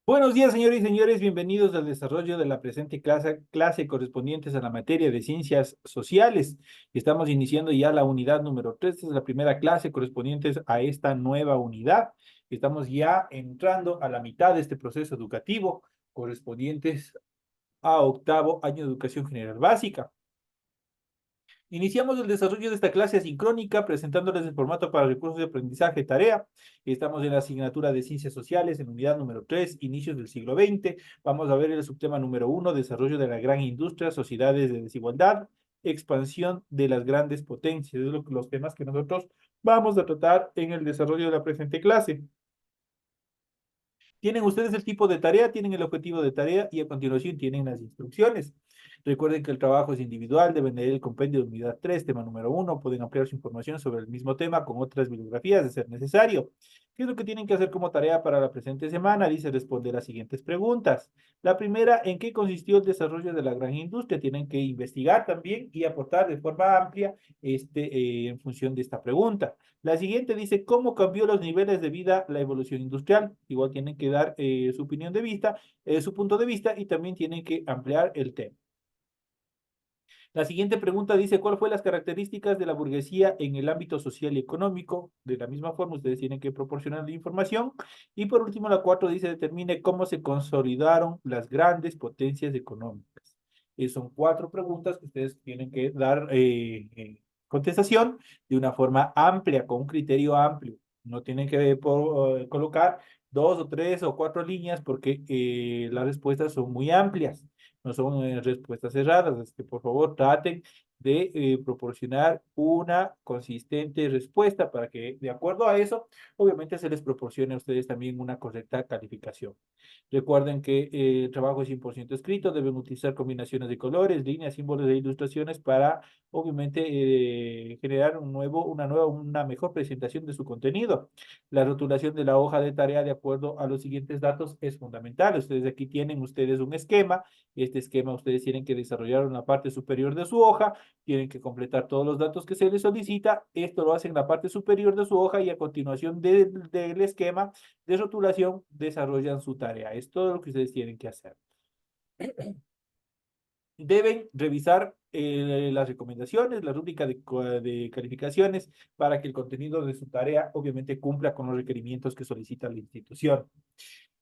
Buenos días, señores y señores. Bienvenidos al desarrollo de la presente clase correspondientes a la materia de ciencias sociales. Estamos iniciando ya la unidad número 3. Esta es la primera clase correspondientes a esta nueva unidad. Estamos ya entrando a la mitad de este proceso educativo correspondientes a octavo año de educación general básica. Iniciamos el desarrollo de esta clase asincrónica presentándoles el formato para recursos de aprendizaje tarea. Estamos en la asignatura de Ciencias Sociales en unidad número 3, inicios del siglo XX. Vamos a ver el subtema número 1, desarrollo de la gran industria, sociedades de desigualdad, expansión de las grandes potencias. Es los temas que nosotros vamos a tratar en el desarrollo de la presente clase. Tienen ustedes el tipo de tarea, tienen el objetivo de tarea y a continuación tienen las instrucciones. Recuerden que el trabajo es individual, deben leer el compendio de unidad 3, tema número 1, pueden ampliar su información sobre el mismo tema con otras bibliografías de ser necesario. ¿Qué es lo que tienen que hacer como tarea para la presente semana? Dice responder las siguientes preguntas. La primera, ¿en qué consistió el desarrollo de la gran industria? Tienen que investigar también y aportar de forma amplia en función de esta pregunta. La siguiente dice, ¿cómo cambió los niveles de vida la evolución industrial? Igual tienen que dar su opinión de vista, su punto de vista y también tienen que ampliar el tema. La siguiente pregunta dice, ¿cuál fue las características de la burguesía en el ámbito social y económico? De la misma forma, ustedes tienen que proporcionar la información. Y por último, la 4 dice, determine cómo se consolidaron las grandes potencias económicas. Son 4 preguntas que ustedes tienen que dar contestación de una forma amplia, con un criterio amplio. No tienen que colocar 2 o 3 o 4 líneas porque las respuestas son muy amplias, no son respuestas cerradas, es que por favor traten de proporcionar una consistente respuesta para que de acuerdo a eso, obviamente se les proporcione a ustedes también una correcta calificación. Recuerden que el trabajo es 100% escrito, deben utilizar combinaciones de colores, líneas, símbolos e ilustraciones para obviamente generar una mejor presentación de su contenido. La rotulación de la hoja de tarea de acuerdo a los siguientes datos es fundamental. Ustedes aquí tienen ustedes un esquema. Este esquema ustedes tienen que desarrollar en la parte superior de su hoja, tienen que completar todos los datos que se les solicita. Esto lo hacen en la parte superior de su hoja y a continuación del esquema de rotulación desarrollan su tarea. Es todo lo que ustedes tienen que hacer. Deben revisar las recomendaciones, la rúbrica de calificaciones para que el contenido de su tarea obviamente cumpla con los requerimientos que solicita la institución.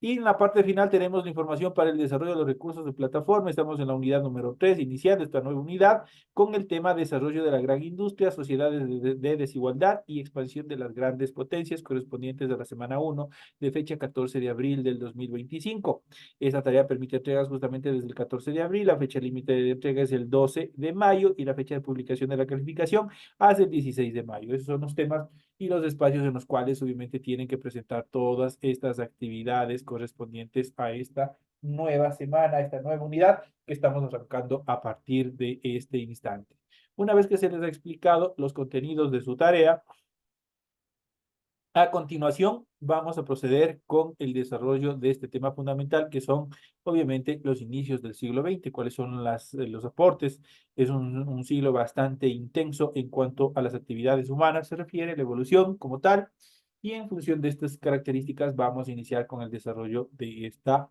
Y en la parte final tenemos la información para el desarrollo de los recursos de plataforma. Estamos en la unidad número 3, iniciando esta nueva unidad con el tema desarrollo de la gran industria, sociedades de desigualdad y expansión de las grandes potencias correspondientes a la semana 1 de fecha 14 de abril del 2025. Esta tarea permite entregas justamente desde el 14 de abril, la fecha límite de entrega es el 12 de mayo y la fecha de publicación de la calificación hace el 16 de mayo. Esos son los temas y los espacios en los cuales obviamente tienen que presentar todas estas actividades correspondientes a esta nueva semana, a esta nueva unidad que estamos arrancando a partir de este instante. Una vez que se les ha explicado los contenidos de su tarea, a continuación vamos a proceder con el desarrollo de este tema fundamental que son obviamente los inicios del siglo XX, cuáles son los aportes. Es un siglo bastante intenso en cuanto a las actividades humanas se refiere, la evolución como tal, y en función de estas características vamos a iniciar con el desarrollo de esta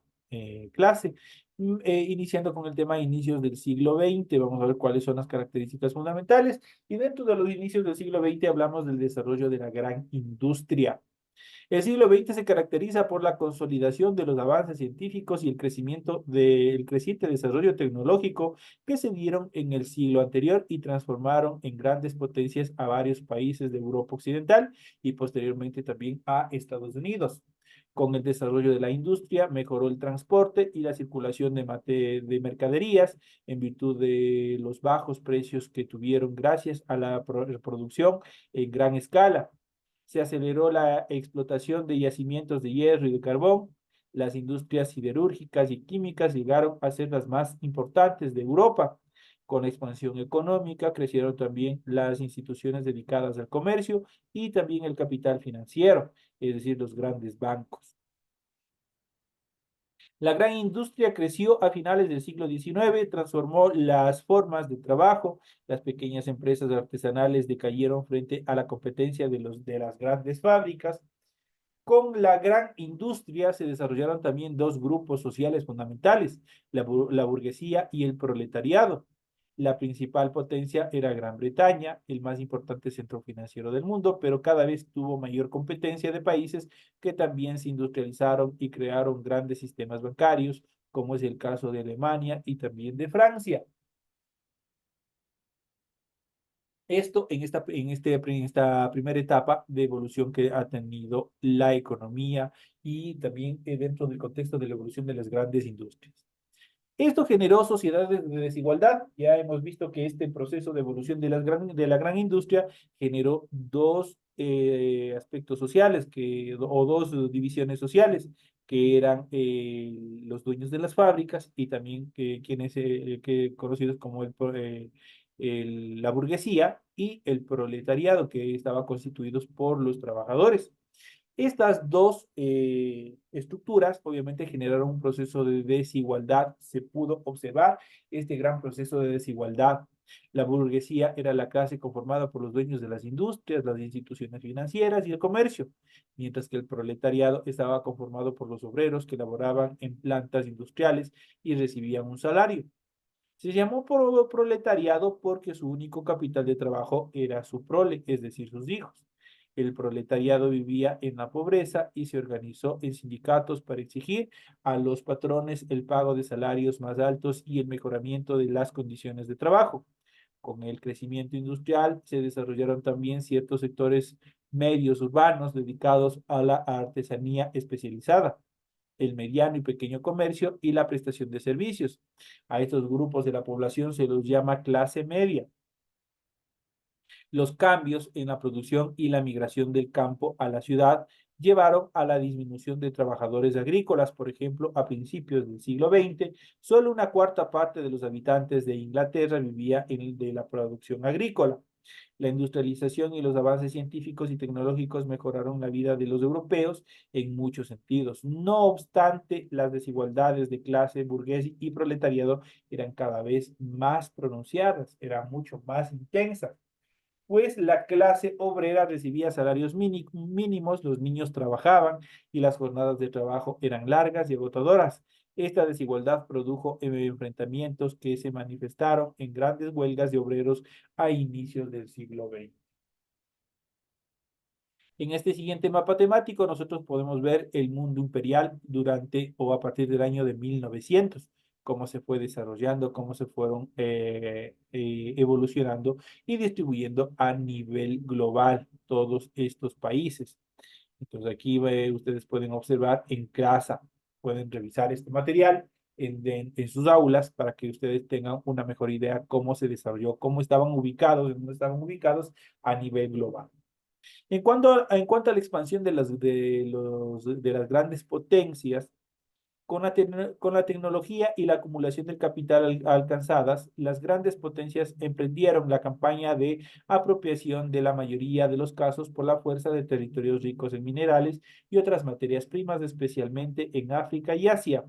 clase. Iniciando con el tema de inicios del siglo XX, vamos a ver cuáles son las características fundamentales y dentro de los inicios del siglo XX hablamos del desarrollo de la gran industria. El siglo XX se caracteriza por la consolidación de los avances científicos y el crecimiento del creciente desarrollo tecnológico que se dieron en el siglo anterior y transformaron en grandes potencias a varios países de Europa Occidental y posteriormente también a Estados Unidos. Con el desarrollo de la industria, mejoró el transporte y la circulación de mercaderías en virtud de los bajos precios que tuvieron gracias a la producción en gran escala. Se aceleró la explotación de yacimientos de hierro y de carbón. Las industrias siderúrgicas y químicas llegaron a ser las más importantes de Europa. Con la expansión económica crecieron también las instituciones dedicadas al comercio y también el capital financiero, es decir, los grandes bancos. La gran industria creció a finales del siglo XIX, transformó las formas de trabajo, las pequeñas empresas artesanales decayeron frente a la competencia de las grandes fábricas. Con la gran industria se desarrollaron también dos grupos sociales fundamentales, la burguesía y el proletariado. La principal potencia era Gran Bretaña, el más importante centro financiero del mundo, pero cada vez tuvo mayor competencia de países que también se industrializaron y crearon grandes sistemas bancarios, como es el caso de Alemania y también de Francia. Esto en esta primera etapa de evolución que ha tenido la economía y también dentro del contexto de la evolución de las grandes industrias. Esto generó sociedades de desigualdad. Ya hemos visto que este proceso de evolución de la gran industria generó dos aspectos sociales o dos divisiones sociales, que eran los dueños de las fábricas y también quienes conocidos como la burguesía y el proletariado, que estaba constituidos por los trabajadores. Estas dos estructuras obviamente generaron un proceso de desigualdad. Se pudo observar este gran proceso de desigualdad. La burguesía era la clase conformada por los dueños de las industrias, las instituciones financieras y el comercio, mientras que el proletariado estaba conformado por los obreros que laboraban en plantas industriales y recibían un salario. Se llamó proletariado porque su único capital de trabajo era su prole, es decir, sus hijos. El proletariado vivía en la pobreza y se organizó en sindicatos para exigir a los patrones el pago de salarios más altos y el mejoramiento de las condiciones de trabajo. Con el crecimiento industrial se desarrollaron también ciertos sectores medios urbanos dedicados a la artesanía especializada, el mediano y pequeño comercio y la prestación de servicios. A estos grupos de la población se los llama clase media. Los cambios en la producción y la migración del campo a la ciudad llevaron a la disminución de trabajadores agrícolas. Por ejemplo, a principios del siglo XX, solo una cuarta parte de los habitantes de Inglaterra vivía de la producción agrícola. La industrialización y los avances científicos y tecnológicos mejoraron la vida de los europeos en muchos sentidos. No obstante, las desigualdades de clase, burgués y proletariado eran cada vez más pronunciadas, eran mucho más intensas, pues la clase obrera recibía salarios mínimos, los niños trabajaban y las jornadas de trabajo eran largas y agotadoras. Esta desigualdad produjo enfrentamientos que se manifestaron en grandes huelgas de obreros a inicios del siglo XX. En este siguiente mapa temático nosotros podemos ver el mundo imperial durante o a partir del año de 1900, cómo se fue desarrollando, cómo se fueron evolucionando y distribuyendo a nivel global todos estos países. Entonces aquí ustedes pueden observar en casa, pueden revisar este material en sus aulas para que ustedes tengan una mejor idea cómo se desarrolló, cómo estaban ubicados, dónde estaban ubicados a nivel global. En cuanto a la expansión de las grandes potencias, con la tecnología y la acumulación del capital alcanzadas, las grandes potencias emprendieron la campaña de apropiación de la mayoría de los casos por la fuerza de territorios ricos en minerales y otras materias primas, especialmente en África y Asia.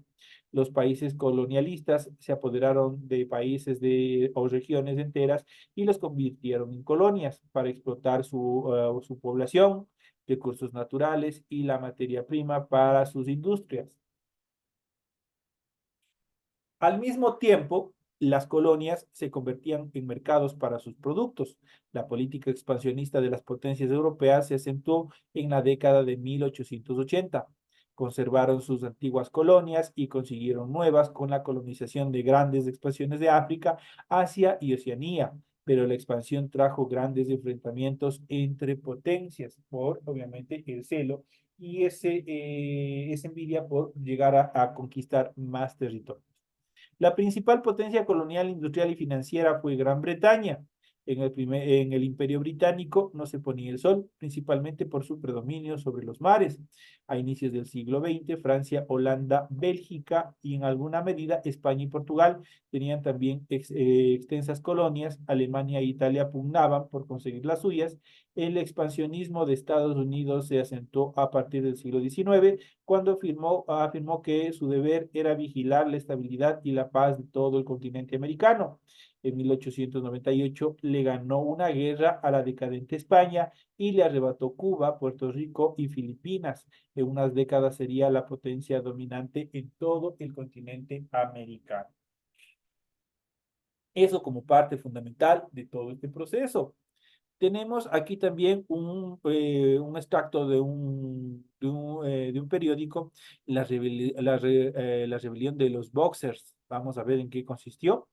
Los países colonialistas se apoderaron de o regiones enteras y los convirtieron en colonias para explotar su población, recursos naturales y la materia prima para sus industrias. Al mismo tiempo, las colonias se convertían en mercados para sus productos. La política expansionista de las potencias europeas se acentuó en la década de 1880. Conservaron sus antiguas colonias y consiguieron nuevas con la colonización de grandes expansiones de África, Asia y Oceanía. Pero la expansión trajo grandes enfrentamientos entre potencias por, obviamente, el celo y esa envidia por llegar a conquistar más territorio. La principal potencia colonial, industrial y financiera fue Gran Bretaña. En el Imperio Británico no se ponía el sol, principalmente por su predominio sobre los mares. A inicios del siglo XX, Francia, Holanda, Bélgica y en alguna medida España y Portugal tenían también extensas colonias. Alemania e Italia pugnaban por conseguir las suyas. El expansionismo de Estados Unidos se acentuó a partir del siglo XIX, cuando afirmó que su deber era vigilar la estabilidad y la paz de todo el continente americano. en 1898 le ganó una guerra a la decadente España y le arrebató Cuba, Puerto Rico y Filipinas. En unas décadas sería la potencia dominante en todo el continente americano. Eso como parte fundamental de todo este proceso. Tenemos aquí también un extracto de un periódico, la rebelión de los Boxers. Vamos a ver en qué consistió.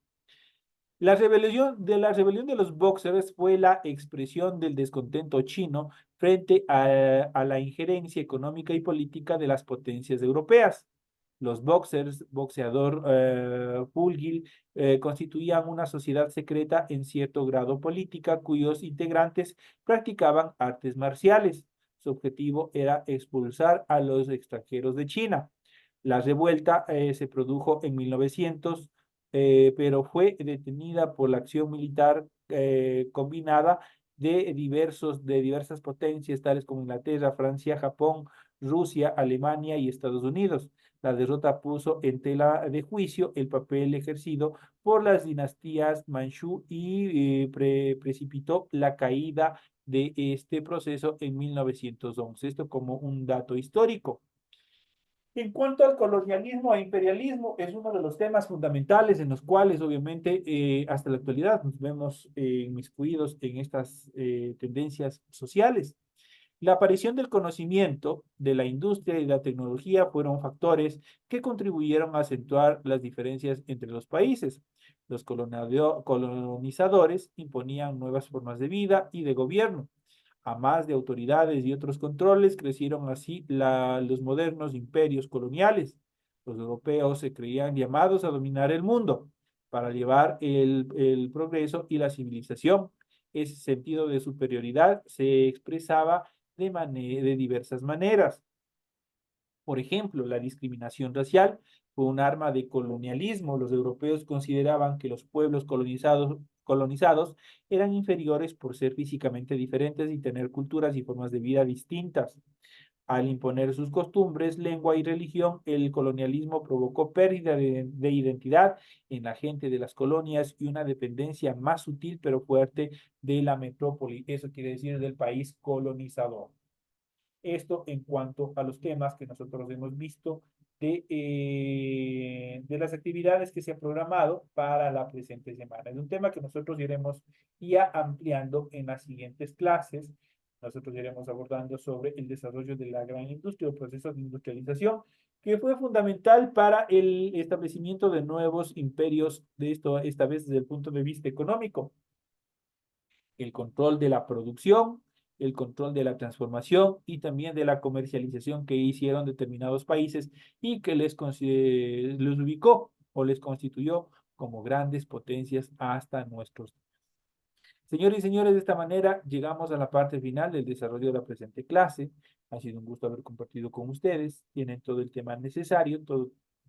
La rebelión de los Boxers fue la expresión del descontento chino frente a la injerencia económica y política de las potencias europeas. Los Boxers, boxeador púgil, constituían una sociedad secreta en cierto grado política cuyos integrantes practicaban artes marciales. Su objetivo era expulsar a los extranjeros de China. La revuelta se produjo en 1900, pero fue detenida por la acción militar combinada de diversas potencias, tales como Inglaterra, Francia, Japón, Rusia, Alemania y Estados Unidos. La derrota puso en tela de juicio el papel ejercido por las dinastías Manchú y precipitó la caída de este proceso en 1911. Esto como un dato histórico. En cuanto al colonialismo e imperialismo, es uno de los temas fundamentales en los cuales, obviamente, hasta la actualidad nos vemos inmiscuidos en estas tendencias sociales. La aparición del conocimiento, de la industria y la tecnología fueron factores que contribuyeron a acentuar las diferencias entre los países. Los colonizadores imponían nuevas formas de vida y de gobierno. A más de autoridades y otros controles, crecieron así los modernos imperios coloniales. Los europeos se creían llamados a dominar el mundo para llevar el progreso y la civilización. Ese sentido de superioridad se expresaba de diversas maneras. Por ejemplo, la discriminación racial fue un arma de colonialismo. Los europeos consideraban que los pueblos colonizados eran inferiores por ser físicamente diferentes y tener culturas y formas de vida distintas. Al imponer sus costumbres, lengua y religión, el colonialismo provocó pérdida de identidad en la gente de las colonias y una dependencia más sutil pero fuerte de la metrópoli. Eso quiere decir del país colonizador. Esto en cuanto a los temas que nosotros hemos visto de las actividades que se ha programado para la presente semana. Es un tema que nosotros iremos ya ampliando en las siguientes clases. Nosotros iremos abordando sobre el desarrollo de la gran industria o procesos de industrialización, que fue fundamental para el establecimiento de nuevos imperios, de esto, esta vez desde el punto de vista económico, el control de la producción, el control de la transformación y también de la comercialización que hicieron determinados países y que les ubicó o les constituyó como grandes potencias hasta nuestros. Señores y señores, de esta manera llegamos a la parte final del desarrollo de la presente clase. Ha sido un gusto haber compartido con ustedes. Tienen todo el tema necesario,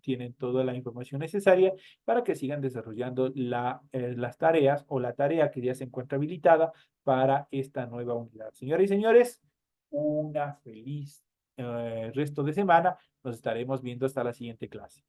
tienen toda la información necesaria para que sigan desarrollando las tareas o la tarea que ya se encuentra habilitada para esta nueva unidad. Señores y señores, una feliz resto de semana. Nos estaremos viendo hasta la siguiente clase.